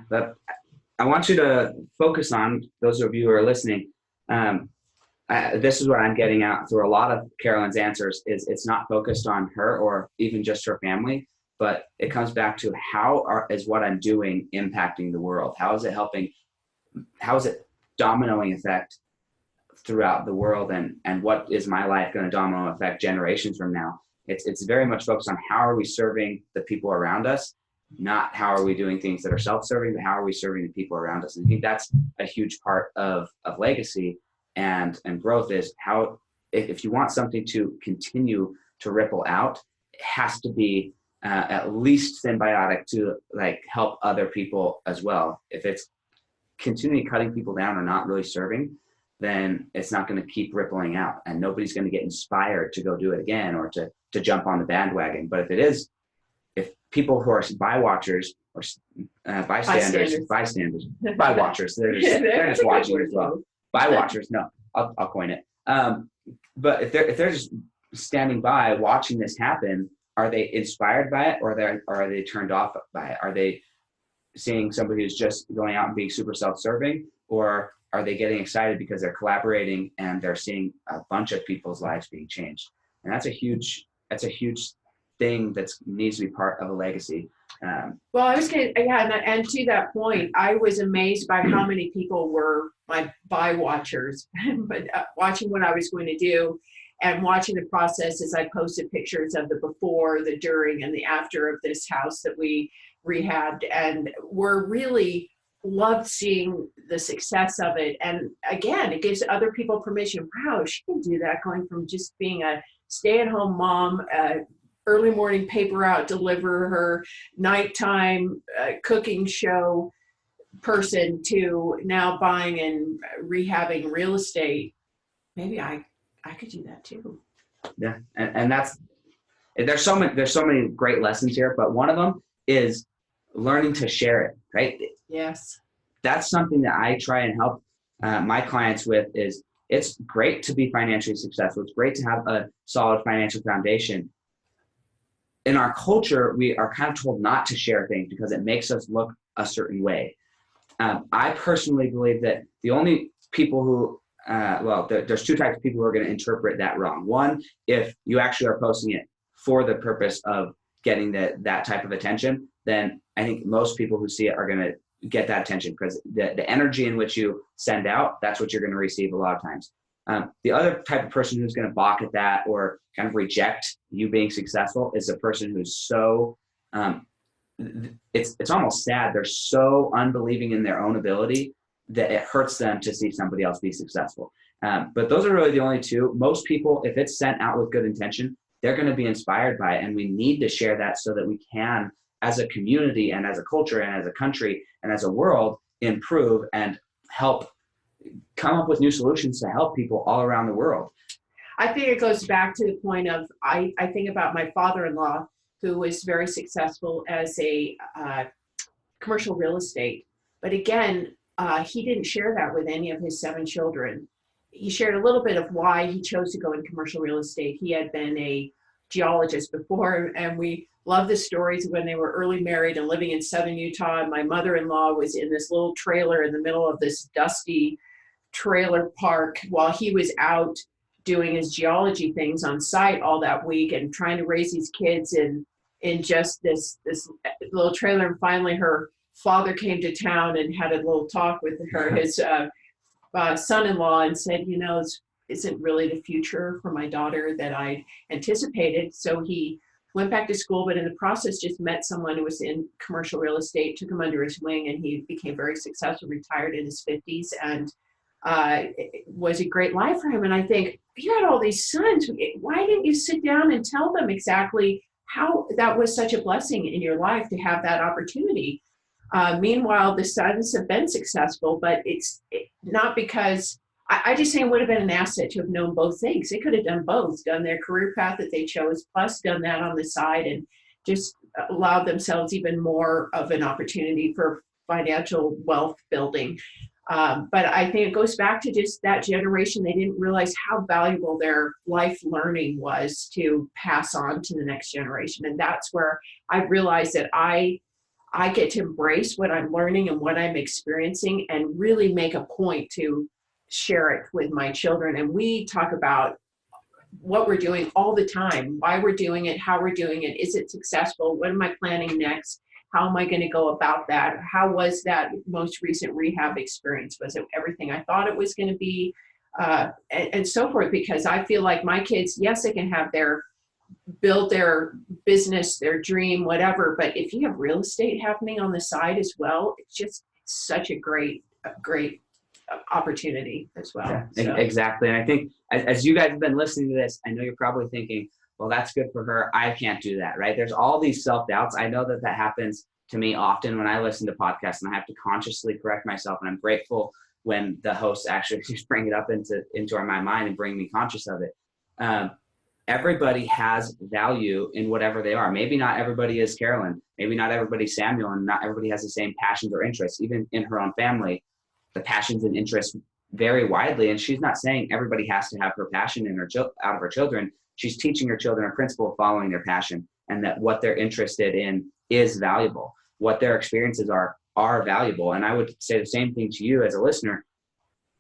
I want you to focus on, those of you who are listening. This is what I'm getting at through a lot of Carolyn's answers is it's not focused on her or even just her family, but it comes back to is what I'm doing impacting the world? How is it helping? How is it dominoing effect throughout the world? And what is my life going to domino effect generations from now? It's very much focused on how are we serving the people around us, not how are we doing things that are self-serving, but how are we serving the people around us? And I think that's a huge part of legacy and growth is how, if you want something to continue to ripple out, it has to be at least symbiotic to like help other people as well. If it's continually cutting people down or not really serving, then it's not going to keep rippling out, and nobody's going to get inspired to go do it again or to jump on the bandwagon. But if people who are bywatchers or bystanders, bywatchers, they're just watching it as well. Bywatchers, no, I'll coin it. But if they're just standing by watching this happen, are they inspired by it, or are they turned off by it? Are they seeing somebody who's just going out and being super self-serving, or are they getting excited because they're collaborating and they're seeing a bunch of people's lives being changed? And that's a huge thing that needs to be part of a legacy. Well, I was going to, and to that point, I was amazed by how many people were my bywatchers, but watching what I was going to do and watching the process as I posted pictures of the before, the during, and the after of this house that we rehabbed, and were really loved seeing the success of it. And again, it gives other people permission. Wow, she can do that, going from just being a stay-at-home mom, early morning paper out, deliver her nighttime cooking show person, to now buying and rehabbing real estate. Maybe I could do that too. Yeah, and there's so many great lessons here, but one of them is learning to share it, right? Yes. That's something that I try and help my clients with. Is it's great to be financially successful. It's great to have a solid financial foundation. In our culture, we are kind of told not to share things because it makes us look a certain way. I personally believe that the only people who, there's two types of people who are going to interpret that wrong. One, if you actually are posting it for the purpose of getting that type of attention, then I think most people who see it are going to get that attention because the energy in which you send out, that's what you're going to receive a lot of times. The other type of person who's going to balk at that or kind of reject you being successful is a person who's so, it's almost sad. They're so unbelieving in their own ability that it hurts them to see somebody else be successful. But those are really the only two. Most people, if it's sent out with good intention, they're going to be inspired by it. And we need to share that so that we can, as a community and as a culture and as a country and as a world, improve and help come up with new solutions to help people all around the world. I think it goes back to the point of, I think about my father-in-law, who was very successful as a commercial real estate. But again, he didn't share that with any of his 7 children. He shared a little bit of why he chose to go in commercial real estate. He had been a geologist before, and we love the stories when they were early married and living in southern Utah. And my mother-in-law was in this little trailer in the middle of this dusty trailer park while he was out doing his geology things on site all that week and trying to raise these kids in just this little trailer. And finally her father came to town and had a little talk with her, his son-in-law, and said, you know, this isn't really the future for my daughter that I anticipated. So he went back to school, but in the process just met someone who was in commercial real estate, took him under his wing, and he became very successful, retired in his 50s, and it was a great life for him. And I think, you had all these sons, why didn't you sit down and tell them exactly how that was such a blessing in your life to have that opportunity? Meanwhile, the sons have been successful, but it's not because, I just say it would have been an asset to have known both things. They could have done both, done their career path that they chose, plus done that on the side, and just allowed themselves even more of an opportunity for financial wealth building. But I think it goes back to just that generation. They didn't realize how valuable their life learning was to pass on to the next generation. And that's where I realized that I get to embrace what I'm learning and what I'm experiencing and really make a point to share it with my children. And we talk about what we're doing all the time, why we're doing it, how we're doing it, is it successful, what am I planning next, how am I going to go about that, how was that most recent rehab experience, was it everything I thought it was going to be, and so forth. Because I feel like my kids, yes, they can have build their business, their dream, whatever, but if you have real estate happening on the side as well, it's just such a great opportunity as well. Yeah, so. Exactly. And I think as you guys have been listening to this, I know you're probably thinking, well, that's good for her, I can't do that, right? There's all these self-doubts. I know that happens to me often when I listen to podcasts, and I have to consciously correct myself. And I'm grateful when the hosts actually just bring it up into my mind and bring me conscious of it. Everybody has value in whatever they are. Maybe not everybody is Carolyn. Maybe not everybody's Samuel, and not everybody has the same passions or interests. Even in her own family, the passions and interests vary widely. And she's not saying everybody has to have her passion in out of her children. She's teaching her children a principle of following their passion, and that what they're interested in is valuable. What their experiences are valuable. And I would say the same thing to you as a listener.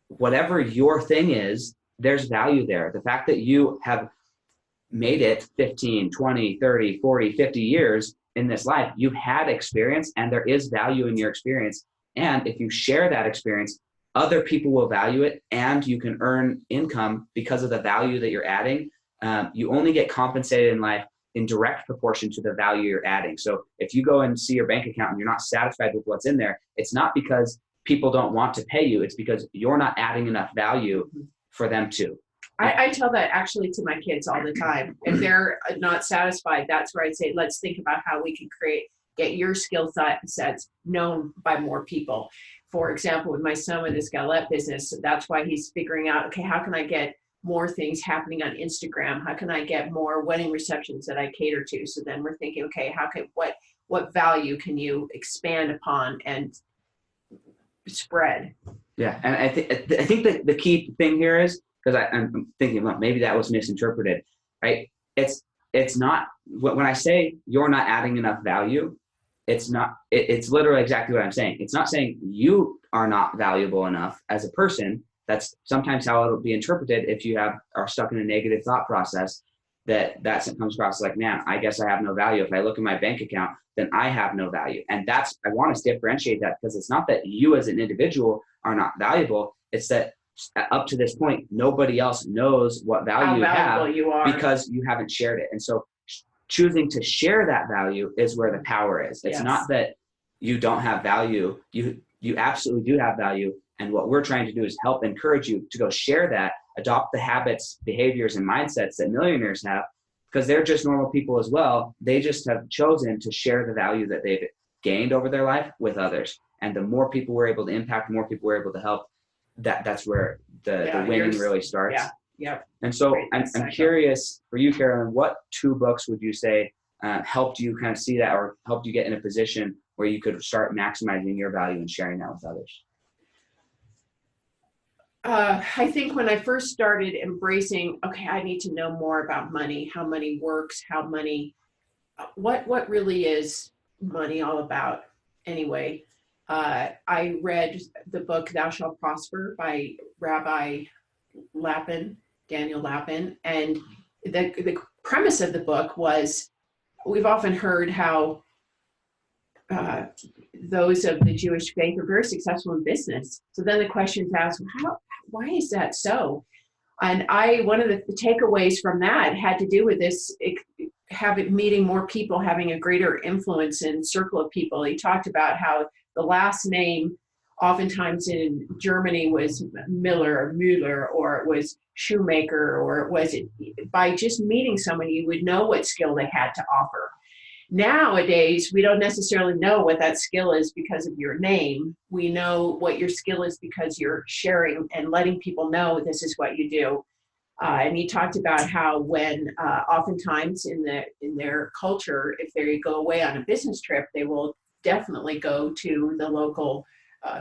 Whatever your thing is, there's value there. The fact that you have made it 15, 20, 30, 40, 50 years in this life, you've had experience, and there is value in your experience. And if you share that experience, other people will value it, and you can earn income because of the value that you're adding. You only get compensated in life in direct proportion to the value you're adding. So if you go and see your bank account and you're not satisfied with what's in there, it's not because people don't want to pay you. It's because you're not adding enough value for them to. I tell that actually to my kids all the time. If they're not satisfied, that's where I'd say, let's think about how we can get your skill sets known by more people. For example, with my son with his galette business, that's why he's figuring out, okay, how can I get more things happening on Instagram? How can I get more wedding receptions that I cater to? So then we're thinking, okay, what value can you expand upon and spread? Yeah, and I think that the key thing here is, because I'm thinking, well, maybe that was misinterpreted, right? It's not, when I say you're not adding enough value, it's not, it's literally exactly what I'm saying. It's not saying you are not valuable enough as a person. That's sometimes how it'll be interpreted if you are stuck in a negative thought process, that comes across like, man, I guess I have no value. If I look at my bank account, then I have no value. And I want to differentiate that, because it's not that you as an individual are not valuable. It's that up to this point, nobody else knows what value you have because you haven't shared it. And so choosing to share that value is where the power is. It's not that you don't have value. You absolutely do have value. And what we're trying to do is help encourage you to go share that, adopt the habits, behaviors, and mindsets that millionaires have, because they're just normal people as well. They just have chosen to share the value that they've gained over their life with others. And the more people we're able to impact, the more people we're able to help, that's where the winning really starts. Yeah. And so I'm curious for you, Carolyn, what 2 books would you say helped you kind of see that, or helped you get in a position where you could start maximizing your value and sharing that with others? I think when I first started embracing, okay, I need to know more about money, how money works, how money, what really is money all about anyway. I read the book Thou Shalt Prosper by Rabbi Lapin, Daniel Lapin, and the premise of the book was, we've often heard how those of the Jewish faith are very successful in business. So then the question is asked, why is that so? And one of the takeaways from that had to do with this, meeting more people, having a greater influence in circle of people. He talked about how the last name oftentimes in Germany was Miller or Müller, or it was Shoemaker, or it was, by just meeting someone, you would know what skill they had to offer. Nowadays, we don't necessarily know what that skill is because of your name. We know what your skill is because you're sharing and letting people know this is what you do. And he talked about how when oftentimes in their culture, if they go away on a business trip, they will definitely go to the local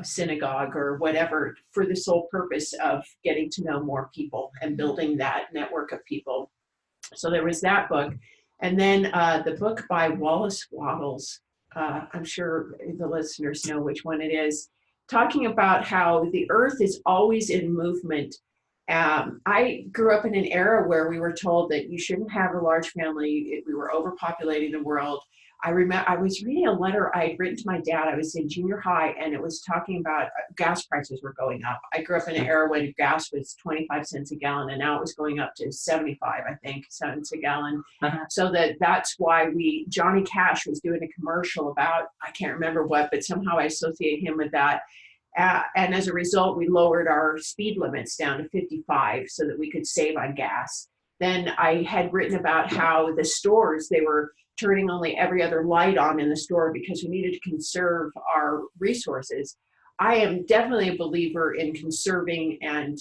synagogue or whatever for the sole purpose of getting to know more people and building that network of people. So there was that book. And then the book by Wallace Wattles, I'm sure the listeners know which one it is, talking about how the earth is always in movement. I grew up in an era where we were told that you shouldn't have a large family. We were overpopulating the world. I remember I was reading a letter I had written to my dad. I was in junior high, and it was talking about gas prices were going up. I grew up in an era when gas was 25 cents a gallon, and now it was going up to 75, I think, cents a gallon. So that's why Johnny Cash was doing a commercial about, I can't remember what, but somehow I associate him with that. And as a result, we lowered our speed limits down to 55 so that we could save on gas. Then I had written about how the stores, they were turning only every other light on in the store because we needed to conserve our resources. I am definitely a believer in conserving and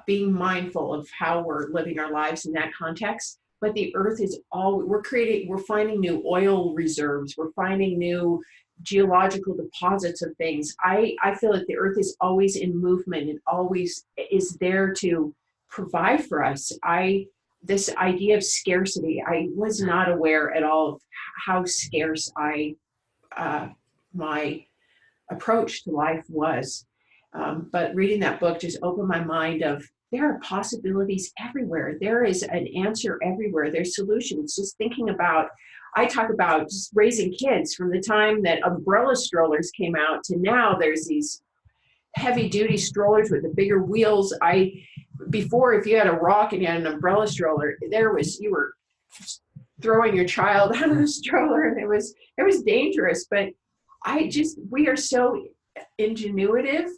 being mindful of how we're living our lives in that context. But the earth is we're finding new oil reserves, we're finding new geological deposits of things. I feel that the earth is always in movement and always is there to provide for us. This idea of scarcity, I was not aware at all of how scarce my approach to life was. But reading that book just opened my mind of there are possibilities everywhere. There is an answer everywhere. There's solutions. Just thinking about, I talk about just raising kids from the time that umbrella strollers came out to now there's these heavy duty strollers with the bigger wheels. Before, if you had a rock and you had an umbrella stroller, you were throwing your child out of the stroller, and it was dangerous. But we are so ingenuitive.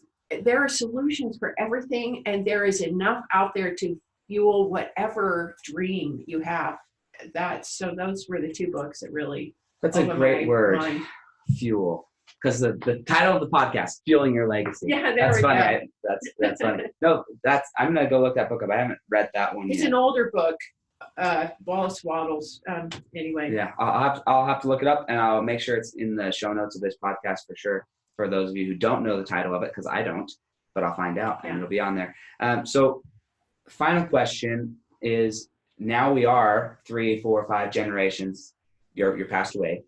There are solutions for everything, and there is enough out there to fuel whatever dream you have. So those were the two books that really. That's a great word, mind. Fuel. Because the title of the podcast, Fueling Your Legacy. Yeah, that's funny. Right? That's funny. No, I'm gonna go look that book up. I haven't read that one yet. It's an older book, Wallace Wattles. Anyway. Yeah, I'll have to look it up, and I'll make sure it's in the show notes of this podcast for sure. For those of you who don't know the title of it, because I don't, but I'll find out, and it'll be on there. So, final question is: now we are 3, 4, 5 generations. You're passed away.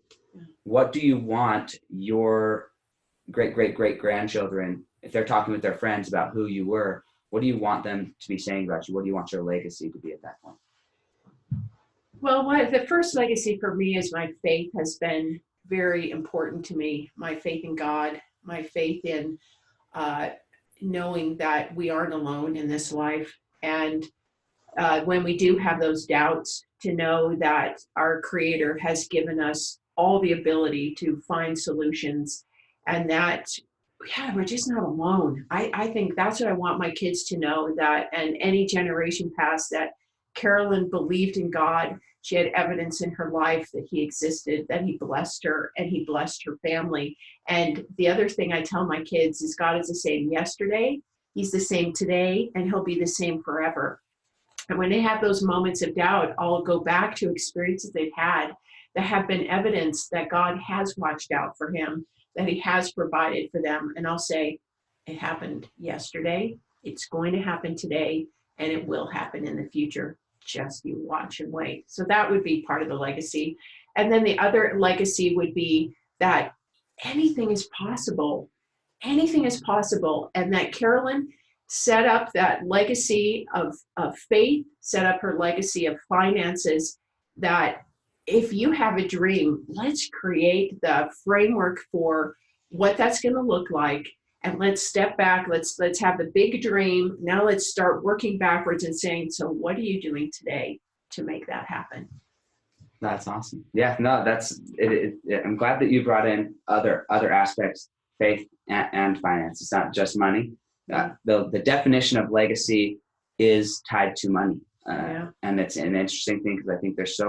What do you want your great-great-great-grandchildren, if they're talking with their friends about who you were, what do you want them to be saying about you? What do you want your legacy to be at that point? Well, the first legacy for me is my faith has been very important to me. My faith in God, my faith in knowing that we aren't alone in this life. And when we do have those doubts, to know that our Creator has given us all the ability to find solutions, and that we're just not alone. I think that's what I want my kids to know, that, and any generation past, that Carolyn believed in God. She had evidence in her life that He existed, that He blessed her, and He blessed her family. And the other thing I tell my kids is God is the same yesterday, He's the same today, and He'll be the same forever. And when they have those moments of doubt, I'll go back to experiences they've had that have been evidence that God has watched out for him, that he has provided for them. And I'll say, it happened yesterday, it's going to happen today, and it will happen in the future. Just you watch and wait. So that would be part of the legacy. And then the other legacy would be that anything is possible. Anything is possible. And that Carolyn set up that legacy of faith, set up her legacy of finances, that if you have a dream, let's create the framework for what that's going to look like. And let's step back. Let's have the big dream. Now let's start working backwards and saying, so what are you doing today to make that happen? That's awesome. Yeah, no, that's it. I'm glad that you brought in other aspects, faith and finance. It's not just money. The definition of legacy is tied to money. And it's an interesting thing because I think there's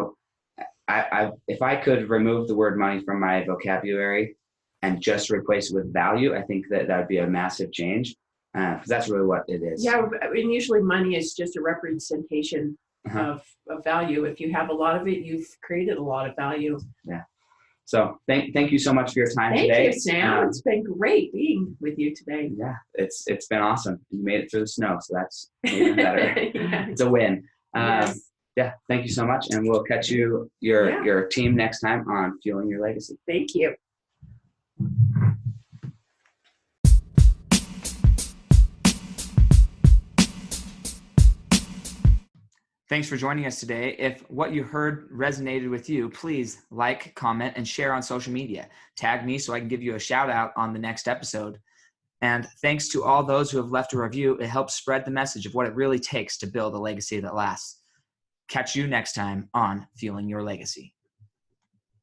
if I could remove the word money from my vocabulary and just replace it with value, I think that would be a massive change, because that's really what it is. Yeah, I mean, usually money is just a representation of value. If you have a lot of it, you've created a lot of value. Yeah. So thank you so much for your time today. Thank you, Sam. It's been great being with you today. Yeah, it's been awesome. You made it through the snow, so that's even better. Yeah. It's a win. Yes. Yeah, thank you so much, and we'll catch your team next time on Fueling Your Legacy. Thank you. Thanks for joining us today. If what you heard resonated with you, please like, comment, and share on social media. Tag me so I can give you a shout out on the next episode. And thanks to all those who have left a review. It helps spread the message of what it really takes to build a legacy that lasts. Catch you next time on Fueling Your Legacy.